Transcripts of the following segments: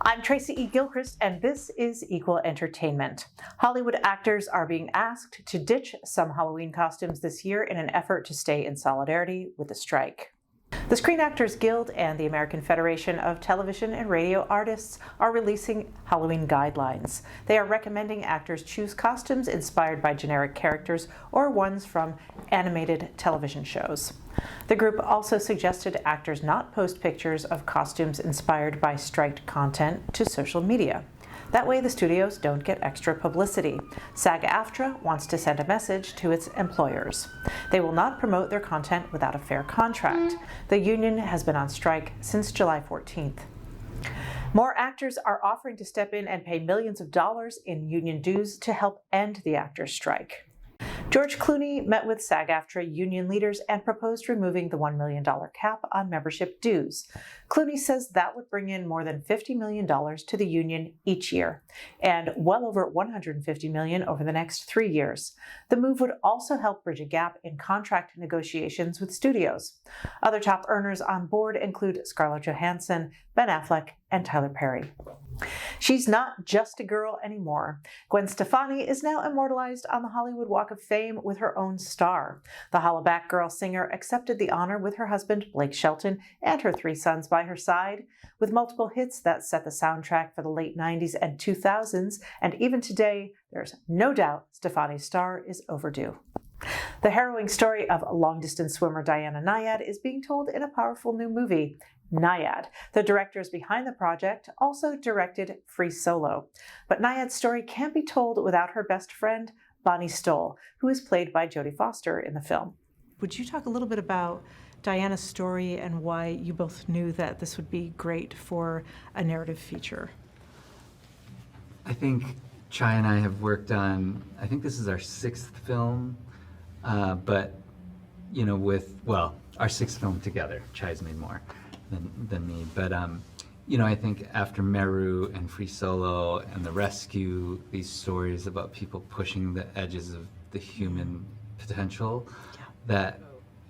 I'm Tracy E. Gilchrist, and this is Equal Entertainment. Hollywood actors are being asked to ditch some Halloween costumes this year in an effort to stay in solidarity with the strike. The Screen Actors Guild and the American Federation of Television and Radio Artists are releasing Halloween guidelines. They are recommending actors choose costumes inspired by generic characters or ones from animated television shows. The group also suggested actors not post pictures of costumes inspired by striked content to social media. That way the studios don't get extra publicity. SAG-AFTRA wants to send a message to its employers. They will not promote their content without a fair contract. The union has been on strike since July 14th. More actors are offering to step in and pay millions of dollars in union dues to help end the actors' strike. George Clooney met with SAG-AFTRA union leaders and proposed removing the $1 million cap on membership dues. Clooney says that would bring in more than $50 million to the union each year, and well over $150 million over the next 3 years. The move would also help bridge a gap in contract negotiations with studios. Other top earners on board include Scarlett Johansson, Ben Affleck, and Tyler Perry. She's not just a girl anymore. Gwen Stefani is now immortalized on the Hollywood Walk of Fame with her own star. The Hollaback Girl singer accepted the honor with her husband, Blake Shelton, and her 3 sons by her side. With multiple hits that set the soundtrack for the late 90s and 2000s, and even today, there's no doubt Stefani's star is overdue. The harrowing story of long-distance swimmer Diana Nyad is being told in a powerful new movie, Nyad. The directors behind the project also directed Free Solo. But Nyad's story can't be told without her best friend, Bonnie Stoll, who is played by Jodie Foster in the film. Would you talk a little bit about Diana's story and why you both knew that this would be great for a narrative feature? I think Chai and I have worked on, I think this is our 6th film, but, you know, our 6th film together. Chai's made more than me, but you know, I think after Meru and Free Solo and The Rescue, these stories about people pushing the edges of the human potential, that,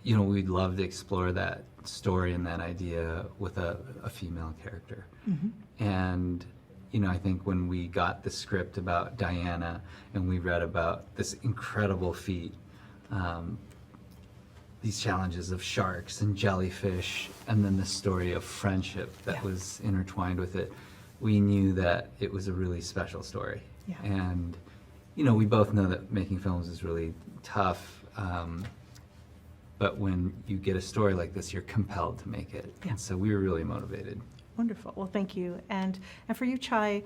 you know, we'd love to explore that story and that idea with a female character. And you know, I think when we got the script about Diana and we read about this incredible feat, these challenges of sharks and jellyfish, and then the story of friendship that was intertwined with it, we knew that it was a really special story. And, you know, we both know that making films is really tough, but when you get a story like this, you're compelled to make it. And so we were really motivated. Wonderful. Well, thank you. And for you, Chai,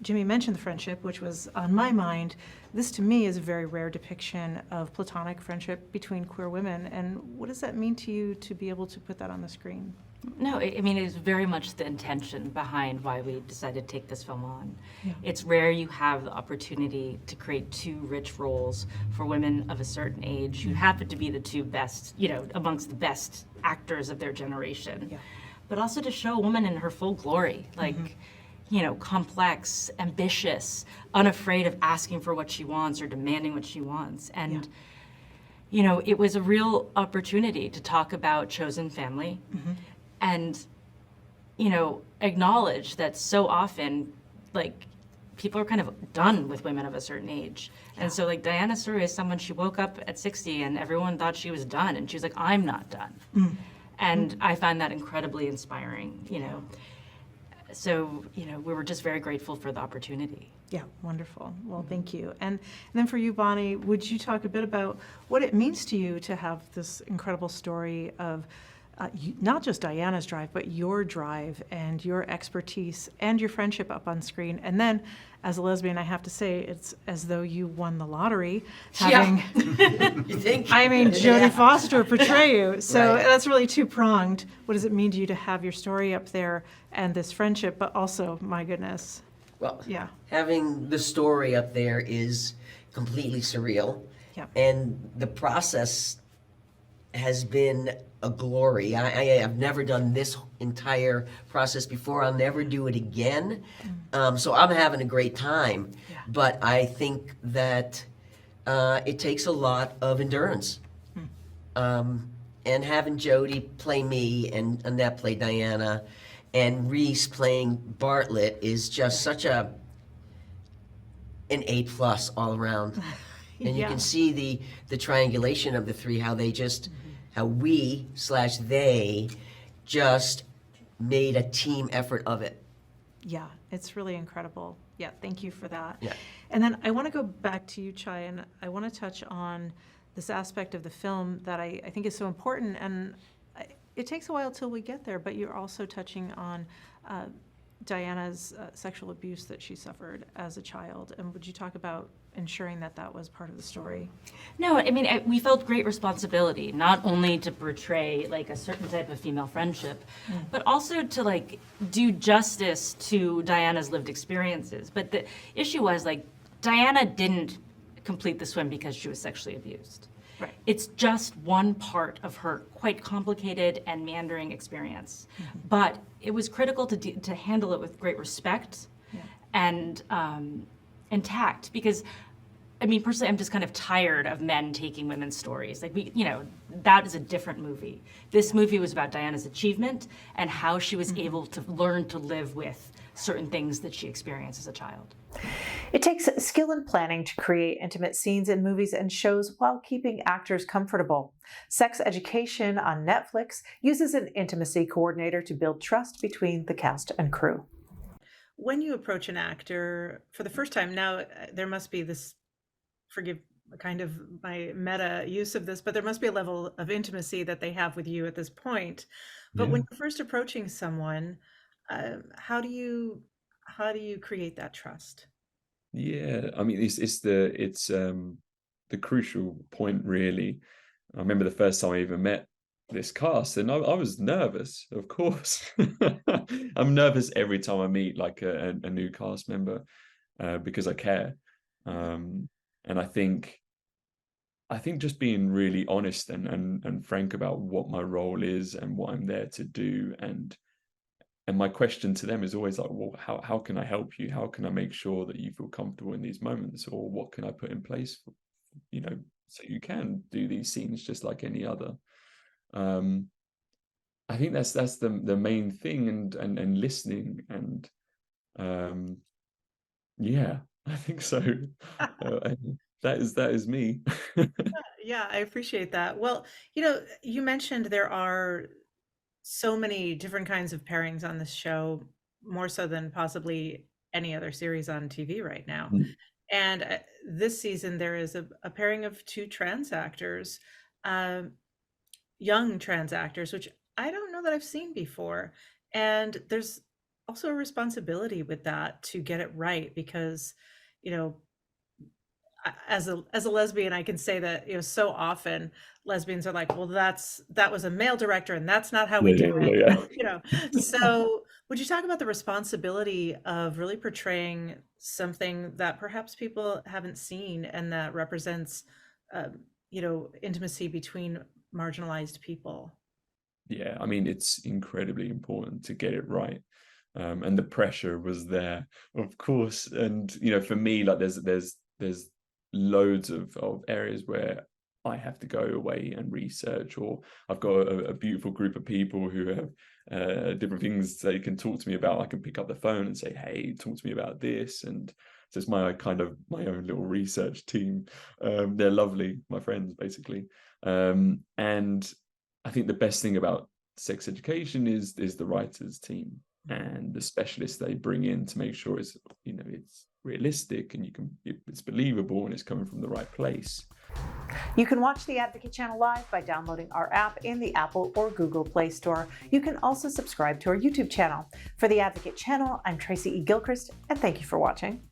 Jimmy mentioned the friendship, which was on my mind. This, to me, is a very rare depiction of platonic friendship between queer women. And what does that mean to you to be able to put that on the screen? No, I mean, it's very much the intention behind why we decided to take this film on. It's rare you have the opportunity to create 2 rich roles for women of a certain age who happen to be the 2 best, you know, amongst the best actors of their generation. But also to show a woman in her full glory, like, you know, complex, ambitious, unafraid of asking for what she wants or demanding what she wants. And, you know, it was a real opportunity to talk about chosen family and, you know, acknowledge that so often, like, people are kind of done with women of a certain age. And so, like, Diana's story is someone, she woke up at 60 and everyone thought she was done. And she was like, I'm not done. And I find that incredibly inspiring, you know. So, you know, we were just very grateful for the opportunity. Yeah, wonderful. Well, thank you. And then for you, Bonnie, would you talk a bit about what it means to you to have this incredible story of not just Diana's drive, but your drive and your expertise and your friendship up on screen? And then, as a lesbian, I have to say, it's as though you won the lottery, having, You think? I mean, Jodie Foster portray you. So that's really 2-pronged. What does it mean to you to have your story up there and this friendship, but also, my goodness. Well, having the story up there is completely surreal. And the process has been a glory. I have never done this entire process before. I'll never do it again. So I'm having a great time. But I think that it takes a lot of endurance. And having Jodie play me and Annette play Diana, and Reese playing Bartlett is just such an A+ all around. And you can see the triangulation of the three, how they just, how we/they just made a team effort of it. Yeah, it's really incredible. Yeah, thank you for that. Yeah. And then I want to go back to you, Chai, and I want to touch on this aspect of the film that I think is so important. And it takes a while till we get there, but you're also touching on Diana's sexual abuse that she suffered as a child. And would you talk about ensuring that that was part of the story? No, I mean, we felt great responsibility, not only to portray like a certain type of female friendship, but also to like do justice to Diana's lived experiences. But the issue was like, Diana didn't complete the swim because she was sexually abused. Right. It's just one part of her quite complicated and meandering experience. But it was critical to handle it with great respect and tact, because I mean, personally, I'm just kind of tired of men taking women's stories. Like, that is a different movie. This movie was about Diana's achievement and how she was able to learn to live with certain things that she experienced as a child. It takes skill and planning to create intimate scenes in movies and shows while keeping actors comfortable. Sex Education on Netflix uses an intimacy coordinator to build trust between the cast and crew. When you approach an actor for the first time, now there must be this, forgive kind of my meta use of this, but there must be a level of intimacy that they have with you at this point. But when you're first approaching someone, how do you create that trust? Yeah, I mean, it's the crucial point, really. I remember the first time I even met this cast, and I was nervous, of course. I'm nervous every time I meet like a new cast member because I care. And I think just being really honest and frank about what my role is and what I'm there to do, and my question to them is always like, well, how can I help you? How can I make sure that you feel comfortable in these moments, or what can I put in place for, so you can do these scenes just like any other. I think that's the main thing, and listening, and yeah, I think so. That is me. Yeah, I appreciate that. Well, you mentioned there are so many different kinds of pairings on this show, more so than possibly any other series on TV right now. And this season, there is a pairing of two trans actors, young trans actors, which I don't know that I've seen before. And there's also a responsibility with that to get it right, because, as a lesbian, I can say that, so often lesbians are like, well, that was a male director and that's not how we do it. So would you talk about the responsibility of really portraying something that perhaps people haven't seen and that represents, intimacy between marginalized people? Yeah, I mean, it's incredibly important to get it right. And the pressure was there, of course. And, for me, like there's loads of areas where I have to go away and research, or I've got a beautiful group of people who have different things they can talk to me about. I can pick up the phone and say, hey, talk to me about this. And so it's my own little research team. They're lovely, my friends, basically. And I think the best thing about Sex Education is the writers team and the specialists they bring in to make sure it's realistic and it's believable and it's coming from the right place. You can watch The Advocate Channel live by downloading our app in the Apple or Google Play Store. You can also subscribe to our YouTube channel. For The Advocate Channel, I'm Tracy E. Gilchrist, and thank you for watching.